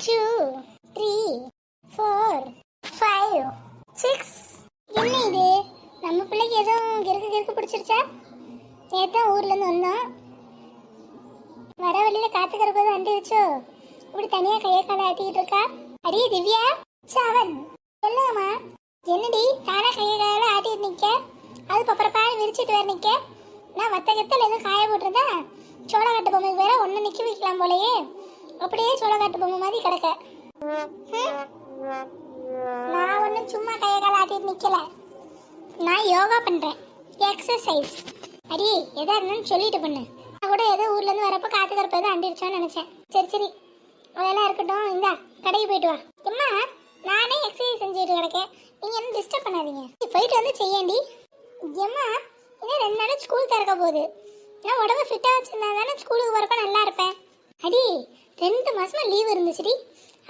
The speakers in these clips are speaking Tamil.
2 3 4 5 6. என்ன இது? நம்ம பிள்ளைக்கு ஏதோ கிறுக்கு பிடிச்சிருச்சா? நேத்தான் ஊர்ல இருந்து வந்தோம். வர வழியில காத்துக்கிற போது அண்டிருச்சோ இப்படி தனியா கையை காலை ஆட்டிக்கிட்டு இருக்கா. அடி திவ்யா, சவன் சொல்லுங்கம்மா. என்னடி தானா கையை கால ஆட்டிட்டு நிக்க? அது பப்பரப்பான விரிச்சிட்டு வேற நிக்க. நான் வத்த கத்தல் எதுவும் காய போட்டிருந்தேன். சோளக்காட்டு பொம்மைக்கு வேற ஒன்னு நிக்க வைக்கலாம் போலயே. அப்படியே சோளக்காட்டு பொம்மை மாதிரி கிடக்க. நான் ஒன்னும் சும்மா கையை கால ஆட்டிட்டு நிக்கல. நான் யோகா பண்றேன், எக்ஸசைஸ். அடி எதா இருந்தாலும் சொல்லிட்டு பண்ணு. நான் கூட ஏதோ ஊர்ல இருந்து வரப்ப காத்து கறப்ப ஏதோ அண்டிருச்சோன்னு நினைச்சேன். சரி அதெல்லாம் இருக்கட்டும். இந்த கடைக்கு போயிட்டு வா. அம்மா நானே எக்ஸசைஸ் செஞ்சுட்டு கிடக்கேன், நீங்க என்ன டிஸ்டர்ப் பண்ணாதீங்க. போயிட்டு வந்து செய்யண்டி. அம்மா இன்னும் 2 நாள் ஸ்கூல் திறக்க போகுது. நான் உடம்பு ஃபிட்டா வச்சிருந்தா தானே ஸ்கூலுக்கு வரப்ப நல்லா இருப்பேன். அடி 2 மாசமா லீவ் இருந்துச்சுடி.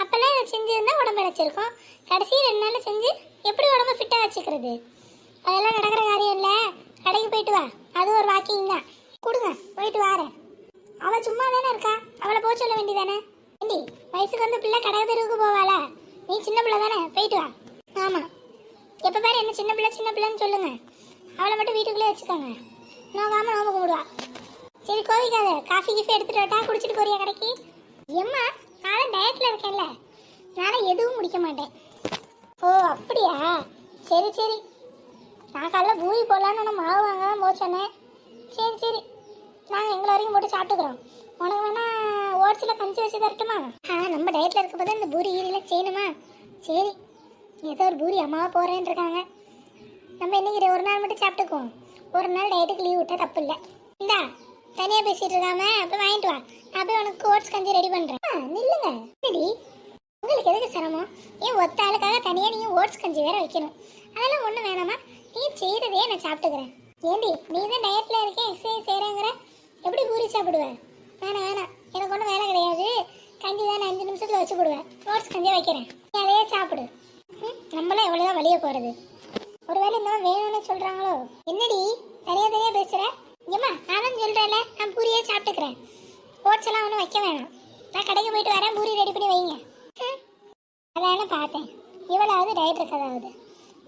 அப்பெல்லாம் இதை செஞ்சிருந்தா உடம்பு இழைச்சிருக்கும். கடைசி 2 நாள் செஞ்சு எப்படி உடம்பு ஃபிட்டா வச்சுக்கிறது? அதெல்லாம் நடக்கிற காரியம் இல்லை. கடைக்கு போயிட்டு வா, அது ஒரு வாக்கிங் தான். கொடுங்க போயிட்டு வாரேன். அவள் சும்மா தானே இருக்கா, அவளை போக சொல்ல வேண்டியதானே. ஏண்டி வயசுக்கு வந்து பிள்ளை கடை தெருவுக்கு போவாளா? நீ சின்ன பிள்ளை தானே, போயிட்டு வா. ஆமாம், எப்போ பாரு என்ன சின்ன பிள்ளைன்னு சொல்லுங்க. அவளை மட்டும் வீட்டுக்குள்ளே வச்சுக்கோங்க. நோகாமல் நோம்பு கும்பிடுவா. சரி கோவிக்காத, காஃபி கிஃபி எடுத்துகிட்டு வரட்டா, குடிச்சிட்டு போறியா கடைக்கு? எம்மா நானும் டயட்டில் இருக்கேன்ல, நானும் எதுவும் முடிக்க மாட்டேன். ஓ அப்படியா? சரி நான் காலைல பூரி போடலான்னு ஒன்று மாவு வாங்க தான் போக சொன்னேன். சரி நாங்கள் எங்களை வரைக்கும் போட்டு சாப்பிட்டுக்கிறோம். உனக்கு வேணா ஓட்ஸில் கஞ்சி வச்சு தரட்டுமா? நம்ம டயட்டில் இருக்க போது இந்த பூரி ஈரிலாம் செய்யணுமா? சரி ஏதோ ஒரு பூரி அம்மாவா போகிறேன்னு இருக்காங்க. நம்ம இன்னைக்கு ஒரு நாள் மட்டும் சாப்பிட்டுக்குவோம். ஒரு நாள் டயட்டுக்கு லீவ் விட்டா தப்பு இல்லை. இந்தா தனியாக பேசிகிட்டு இருக்காம அப்போ வாங்கிட்டு வா. நான் போய் உனக்கு ஓட்ஸ் கஞ்சி ரெடி பண்ணுறேன். நில்லுங்க. சரி உங்களுக்கு எதுக்கு சிரமம்? ஏன் ஒத்த ஆளுக்காக தனியாக நீங்கள் ஓட்ஸ் கஞ்சி வேற வைக்கணும்? அதெல்லாம் ஒன்றும் வேணாமா, நீ செய்கிறதே நான் சாப்பிட்டுக்கிறேன். ஏண்டி நீ தான் டயட்டில் இருக்கேன், எக்ஸசைஸ் செய்கிறேங்கிற, எப்படி பூரி சாப்பிடுவேன்? வேணாம் எனக்கு ஒன்றும் வேலை கிடையாது. கஞ்சி தான் 5 நிமிஷத்தில் வச்சு போடுவேன். ஓட்ஸ் கஞ்சியாக வைக்கிறேன், நீ அதையே சாப்பிடு. நம்மளாம் எவ்வளோதான் வெளியே போகிறது. ஒருவேளை இந்த மாதிரி வேணும்னு சொல்கிறாங்களோ? என்னடி தனியாக பேசுகிற? ஏம்மா நான் தான் சொல்கிறேன்ல, நான் பூரியே சாப்பிட்டுக்கிறேன். ஓட்ஸ் எல்லாம் ஒன்றும் வைக்க வேணாம். நான் கடைக்கு போயிட்டு வரேன், பூரி ரெடி பண்ணி வைங்க. அதான பார்த்தேன், இவளாவது டயட் இருக்கதாவது.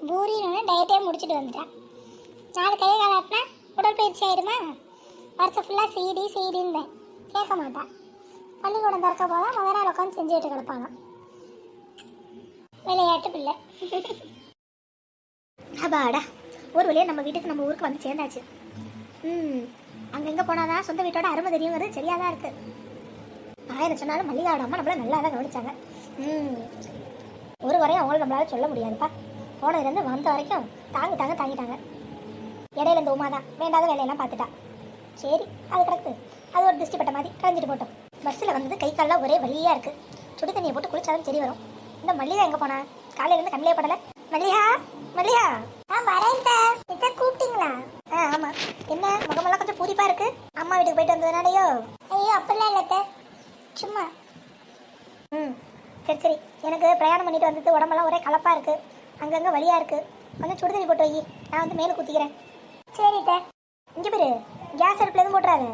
பூரின்னு டயட்டே முடிச்சுட்டு வந்துட்டா. 4 கையை காலாட்டினா உடற்பயிற்சி ஆயிடுமா? வருஷம் ஃபுல்லாக சீடின்னு கேட்க மாட்டான். பள்ளிக்கூடம் திறக்க போதான் முதல் நாள் உட்காந்து செஞ்சுட்டு கிடப்பாங்க. விளையாட்டு பிள்ளை. அப்பாடா ஒரு வழியாக நம்ம வீட்டுக்கு நம்ம ஊருக்கு வந்து சேர்ந்தாச்சு. அங்கங்கே போனாதான் சொந்த வீட்டோட அருமை தெரியுங்கிறது சரியாக தான் இருக்குது. ஆயிரம் சொன்னாலும் மல்லிகாவோட அம்மா நம்மள நல்லா தான் கவனிச்சாங்க. ஒரு வரையும் அவங்களும் நம்மளால சொல்ல முடியாதுப்பா. போனதுலேருந்து வந்த வரைக்கும் தாங்கிட்டாங்க. இடையில இந்த உமா தான் வேண்டாத வேலையெல்லாம் பார்த்துட்டா. சரி அது கிடக்கு, அது ஒரு திருஷ்டி பட்ட மாதிரி கலைஞ்சிட்டு போட்டோம். பஸ்ஸில் வந்தது கை காலெலாம் ஒரே வலியாக இருக்குது. சுடு தண்ணியை போட்டு குளிச்சாலும் சரி வரும். இந்த மல்லிகா எங்கே போனா? காலையிலேருந்து கண்ணிலே படலை. மல்லிகா வரேன். கூப்பிட்டீங்களா? ஆமாம். என்ன முகமெல்லாம் கொஞ்சம் பூரிப்பாக இருக்கு? அம்மா வீட்டுக்கு போயிட்டு வந்ததுனாலையோ? ஐயோ அப்படிலாம் இல்லத்த, சும்மா. சரி எனக்கு பிரயாணம் பண்ணிட்டு வந்தது உடம்பெல்லாம் ஒரே கலப்பாக இருக்குது, அங்கங்கே வலியாக இருக்குது. கொஞ்சம் சுடு தண்ணி போட்டு வை, நான் வந்து மேலே ஊற்றிக்கிறேன். சரிட்ட. இங்கே பேரு கேஸ் அடுப்பில் எதுவும் போட்டுறாது.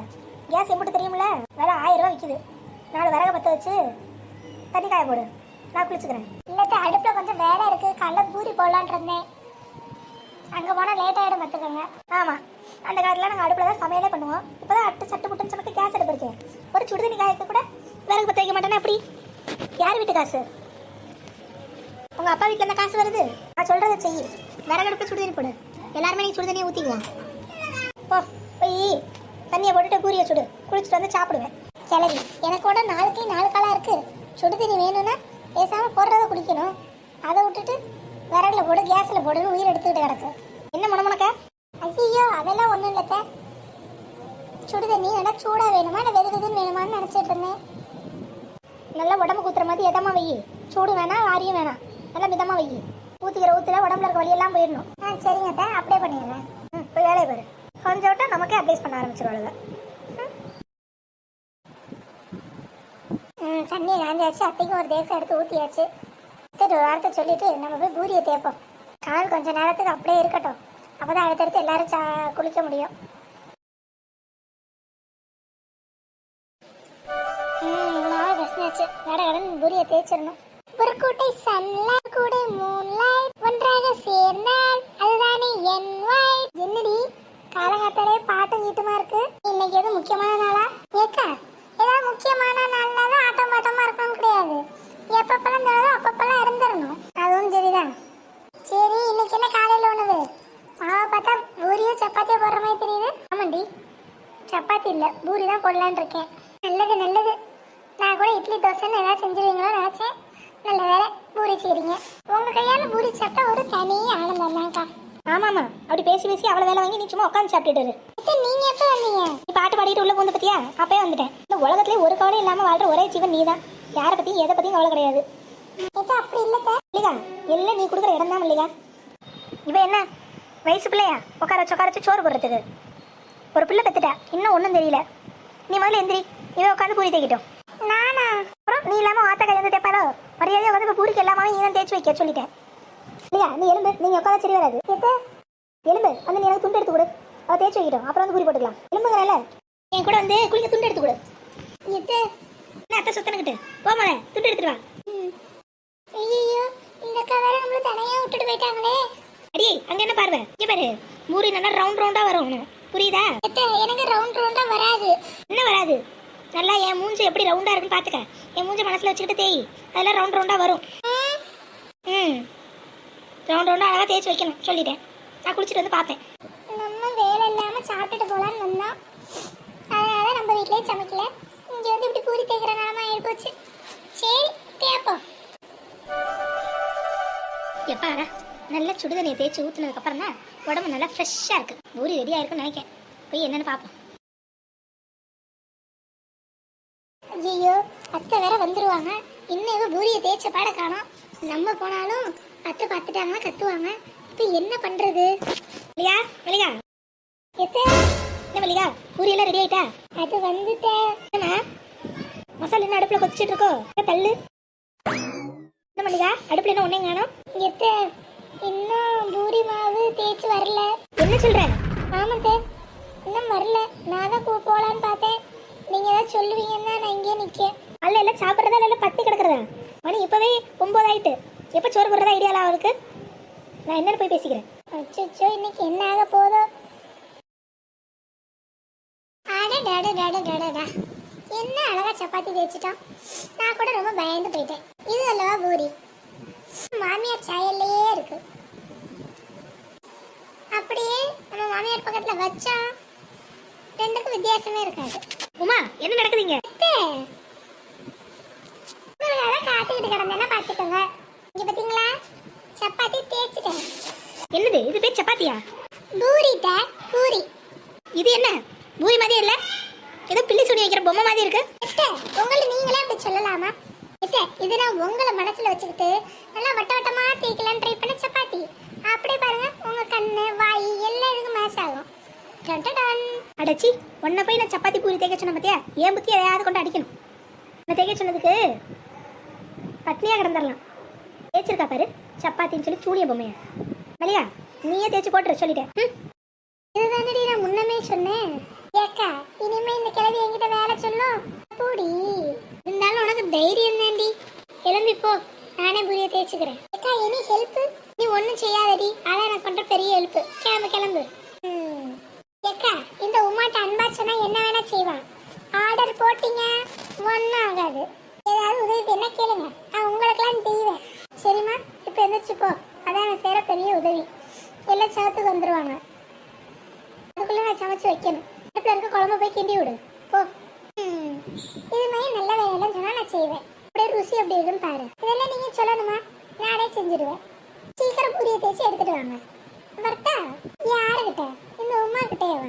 கேஸ் எப்படி தெரியுமில்ல, வேலை 1000 ரூபா விற்கிது. 4 விறகு பற்ற வச்சு தண்ணி காய போடு, நான் குளிச்சுக்கிறேன். இல்லத்த அடுப்பில் கொஞ்சம் வேலை இருக்குது, காலைல பூரி போடலான் இருந்தேன். அங்கே போனால் லேட் ஆகிடும் பார்த்துக்கோங்க. ஆமாம், அந்த காலத்தில் நாங்கள் அடுப்பில் தான் சமையலே பண்ணுவோம். இப்போ தான் சட்டு புட்டுன்னு சமைக்க கேஸ் அடுப்பு இருக்கேன். ஒரு சுடு தண்ணி காயக்க கூட விறகு பற்ற வைக்க மாட்டேன்னா எப்படி? யார் வீட்டு காசு? உங்கள் அப்பா வீட்டில் இந்த காசு வருது. நான் சொல்கிறத செய்யி, விறகு அடுப்பில் சுடு தண்ணி போடு. எல்லாருமே நீங்கள் சுடு தண்ணியை ஊற்றிக்கலாம். போய் தண்ணியை போட்டுட்டு பூரியை சுடு, குளிச்சுட்டு வந்து சாப்பிடுவேன். கிளவி எனக்கோட நாளைக்கு 4 காலாக இருக்குது. சுடு தண்ணி வேணும்னா பேசாமல் போடுறத குடிக்கணும். அதை விட்டுட்டு விறகுல போடு கேஸில் போடுன்னு உயிர் எடுத்துக்கிட்டு கிடக்கு. என்ன முனமுனக்க? ஐயோ அதெல்லாம் ஒன்றும் இல்லைத்த. சுடு தண்ணி நல்லா சூடாக வேணுமா இல்லை வெதுன்னு வேணுமான்னு நினச்சிட்டு இருந்தேன். நல்லா உடம்பு ஊற்றுற மாதிரி எதமாக வை. சூடு வேணாம் வாரியும் வேணாம், நல்லா மிதமாக வை. ஊற்றிக்கிற ஊற்றுல உடம்புல இருக்க வழியெல்லாம் போயிடணும். சரிங்க அப்படியே பண்ணிடுறேன். போய் வேலையை பாரு. கொஞ்சம் விட்டா நமக்கே அட்வைஸ் பண்ண ஆரம்பிச்சிருவாளுங்க. தண்ணியை காஞ்சாச்சு, அத்தைக்கும் ஒரு தேசம் எடுத்து ஊற்றியாச்சு. சரி ஒரு வாரத்தை சொல்லிட்டு நம்ம போய் பூரியை தேய்ப்போம். கால் கொஞ்சம் நேரத்துக்கு அப்படியே இருக்கட்டும், அப்போ தான் அடுத்தடுத்து எல்லாரும் குளிக்க முடியும். மாவு பிரச்சனை ஆயாச்சு. கடகடன் பூரியை தேய்ச்சிடணும். ஒரு கூட்டை சன்லைட் கூடை மூன்லைட் ஒன்றாக சேர்ந்தால் அதுதானே என் வைட். என்னடி காலகாத்தாலே பாட்டும் கீட்டுமா இருக்கு? இன்னைக்கு எது முக்கியமான நாளா? ஏக்கா ஏதாவது முக்கியமான நாள்னா தான் ஆட்டம் பாட்டமா இருக்கணும் கிடையாது. எப்பப்பெல்லாம் தோணுதோ அப்பப்பெல்லாம் இருந்துடணும். அதுவும் சரிதான். சரி இன்னைக்கு என்ன காலையில உணவு? மாவை பார்த்தா பூரியோ சப்பாத்தியோ போடுற மாதிரி தெரியுது. ஆமாண்டி சப்பாத்தி இல்லை பூரி தான் போடலான்னு இருக்கேன். நல்லது நல்லது. நான் கூட இட்லி தோசைன்னு ஏதாவது செஞ்சிருவீங்களோ நினச்சேன். நல்ல வேலை பூரி செய்றீங்க. உங்க கையால பூரி சாப்பிட்டா ஒரு தனி ஆனந்தம் தான்க்கா. ஆமாமா அப்படி பேசி பேசி அவ்வளோ வேலை வாங்கி நீ சும்மா உட்காந்து சாப்பிட்டுட்டு. நீங்க எப்போ வந்தீங்க? நீ பாட்டு பாடிட்டு உள்ள போந்து பத்தியா? அப்பயே வந்துட்டேன். இந்த உலகத்திலே ஒரு கவலை இல்லாம வாழ்ற ஒரே ஜீவன் நீ தான். யாரை பத்தியும் எதை பத்தியும் கவலை கிடையாது. அப்படி இல்லக்கா. இல்லையா எல்லாம் நீ கொடுக்குற இடம் தான் இல்லையா? இவ என்ன வயசு பிள்ளையா உட்கார வச்சு சோறு போடுறதுக்கு? ஒரு பிள்ளை பெத்துட்டா இன்னும் ஒன்றும் தெரியல. நீ முதல்ல எந்திரி. இவன் உட்காந்து பூரி தேய்க்கிட்டோம். நானா? அப்புறம் நீ இல்லாமல் ஆத்தா கை வந்து தேப்பாரோ? மரியாதையாக வந்து இப்போ பூரிக்கு எல்லாமே நீ தேய்ச்சி வைக்க சொல்லிட்டேன் இல்லையா? நீ எலும்பு நீங்கள் உட்காந்து சரி வராது. எலும்பு வந்து நீ எனக்கு துண்டு எடுத்து கொடு. அவள் தேய்ச்சி வைக்கிட்டோம். அப்புறம் வந்து பூரி போட்டுக்கலாம். எலும்புங்கிறல என் கூட வந்து குளிக்க துண்டு எடுத்து கொடு. என்ன அத்தை சுத்தனுக்கிட்டு போமால துண்டு எடுத்துட்டு வா. ஐயோ இந்த கவரை நம்மள தனியாக விட்டுட்டு போயிட்டாங்களே. அடி அங்கே என்ன பார்வை? இங்கே பாரு பூரி நல்லா ரவுண்டாக வரும். புரியுதா? எனக்கு ரவுண்டா வராது. என்ன வராது? நல்லா என் மூஞ்சி எப்படி ரவுண்டா இருக்குன்னு பாத்துக்க. என் மூஞ்சி மனசுல வச்சுக்கிட்டு தேய். அதெல்லாம் ரவுண்டா வரும். ரவுண்டா அழகா தேய்ச்சி வைக்கணும் சொல்லிட்டேன். நான் குளிச்சுட்டு வந்து பார்ப்பேன். நம்ம வேலை இல்லாம சாப்பிட்டுட்டு போலான்னு வந்தோம். அதனால நம்ம வீட்லயே சமைக்கல. இங்க வந்து இப்படி பூரி தேய்க்கிற நிலமா ஆயிடுச்சு. சரி தேப்போம். எப்பா நல்லா சுடுதண்ணியை தேய்ச்சி ஊத்துனதுக்கு அப்புறம் தான் உடம்பு நல்லா ஃப்ரெஷ்ஷா இருக்கு. பூரி ரெடியா இருக்குன்னு நினைக்கிறேன். போய் என்னன்னு பார்ப்போம். ஐயோ அத்தை வேற வந்துருவாங்க. இன்னும் பூரியை தேய்ச்ச பாட காணோம். நம்ம போனாலும் அத்தை பார்த்துட்டாங்கன்னா கத்துவாங்க. இப்போ என்ன பண்றது? இல்லையா மல்லிகா என்ன மல்லிகா பூரி எல்லாம் ரெடி ஆயிட்டா? அது வந்துட்டேன். மசாலா என்ன அடுப்புல கொதிச்சுட்டு இருக்கோ? தள்ளு. என்ன மல்லிகா அடுப்புல என்ன ஒன்னே காணோம்? இன்னும் பூரி மாவு தேய்ச்சி வரல. என்ன சொல்ற? ஆமாத்தே இன்னும் வரல. நான் தான் போலான்னு பார்த்தேன். நீங்க ஏதாவது சொல்லுவீங்கன்னா நான் இங்கே நிற்கேன். அல்ல எல்லாம் சாப்பிட்றதா இல்லை பட்டி கிடக்குறதா? மணி இப்போவே 9 ஆயிட்டு. எப்போ சோறு போடுறதா ஐடியாலாம் அவருக்கு? நான் என்னன்னு போய் பேசிக்கிறேன். அச்சோ இன்னைக்கு என்ன ஆக போதோ? என்ன அழகா சப்பாத்தி தேய்ச்சிட்டான். நான் கூட ரொம்ப பயந்து போயிட்டேன். இது அல்லவா பூரி? மாமியார் சாயல்லையே இருக்கு. அப்படியே நம்ம மாமியார் பக்கத்துல வச்சா ரெண்டுக்கும் வித்தியாசமே இருக்காது. உமா என்ன நடக்குதுங்க? காத்துக்கிட்டு கிடந்தேன்னா பாத்துக்கோங்க. இங்க பாத்தீங்களா சப்பாத்தி தேய்ச்சிட்டேன். என்னது இது பேர் சப்பாத்தியா? பூரி பூரி. இது என்ன பூரி மாதிரி இல்ல? ஏதோ பில்லி சுடி வைக்கிற பொம்மை மாதிரி இருக்கு. உங்களை நீங்களே அப்படி சொல்லலாமா? இது நான் உங்களை மனசுல வச்சுக்கிட்டு நல்லா வட்ட வட்டமா தேய்க்கலான்னு ட்ரை பண்ண சப்பாத்தி. அப்படியே பாருங்க உங்க கண்ணு வாய் எல்லாம் இதுக்கு மேட்ச் ஆகும். அடச்சி உன்னை போய் நான் சப்பாத்தி பூரி தேய்க்க சொன்ன பத்தியா? ஏன் புத்தி எதையாவது கொண்டு அடிக்கணும். நான் தேய்க்க சொன்னதுக்கு பட்னியா கிடந்துடலாம். தேய்ச்சிருக்கா பாரு சப்பாத்தின்னு சொல்லி சூனிய பொம்மையா. மல்லிகா நீயே தேய்ச்சி போட்டுரு சொல்லிட்டேன். இதுதானடி நான் முன்னமே சொன்னேன். ஏக்கா இனிமே இந்த கிழவி என்கிட்ட வேலை சொல்லும் பூடி. இருந்தாலும் உனக்கு தைரியம் தாண்டி. கிளம்பி போ நானே பூரியை தேய்ச்சிக்கிறேன். ஏக்கா எனி ஹெல்ப்? நீ ஒன்றும் செய்யாதடி. அதான் எனக்கு பண்ற பெரிய ஹெல்ப். கிளம்பு. ஏக்கா இந்த உமாட்ட அன்பா சொன்னா என்ன வேணா செய்வான். ஆர்டர் போட்டீங்க ஒன்றும் ஆகாது. ஏதாவது உதவி என்ன கேளுங்க நான் உங்களுக்கெல்லாம் செய்வேன். சரிம்மா இப்போ எந்திரிச்சு போ. அதான் எனக்கு செய்கிற பெரிய உதவி. எல்லாம் சவத்துக்கு வந்துடுவாங்க. அதுக்குள்ளே நான் சமைச்சு வைக்கணும். அடுப்பில் இருக்க குழம்பு போய் கிண்டி விடு போ. இது மாதிரி நல்ல வேலையெல்லாம் சொன்னால் நான் செய்வேன். அப்படியே ருசி எப்படி இருக்குன்னு பாரு. இதெல்லாம் நீங்கள் சொல்லணுமா? நானே செஞ்சுடுவேன். சீக்கிரம் பூரியை தேய்ச்சி எடுத்துட்டு வாங்க. வரட்டா? யாருக்கிட்ட? இந்த உமா கிட்டேவா?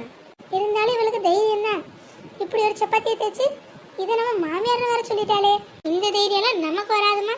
இருந்தாலும் இவளுக்கு தைரியம் தான். இப்படி ஒரு சப்பாத்தியை தேய்ச்சி இதை நம்ம மாமியார் வேற சொல்லிட்டாலே. இந்த தைரியம்லாம் நமக்கு வராதுமா.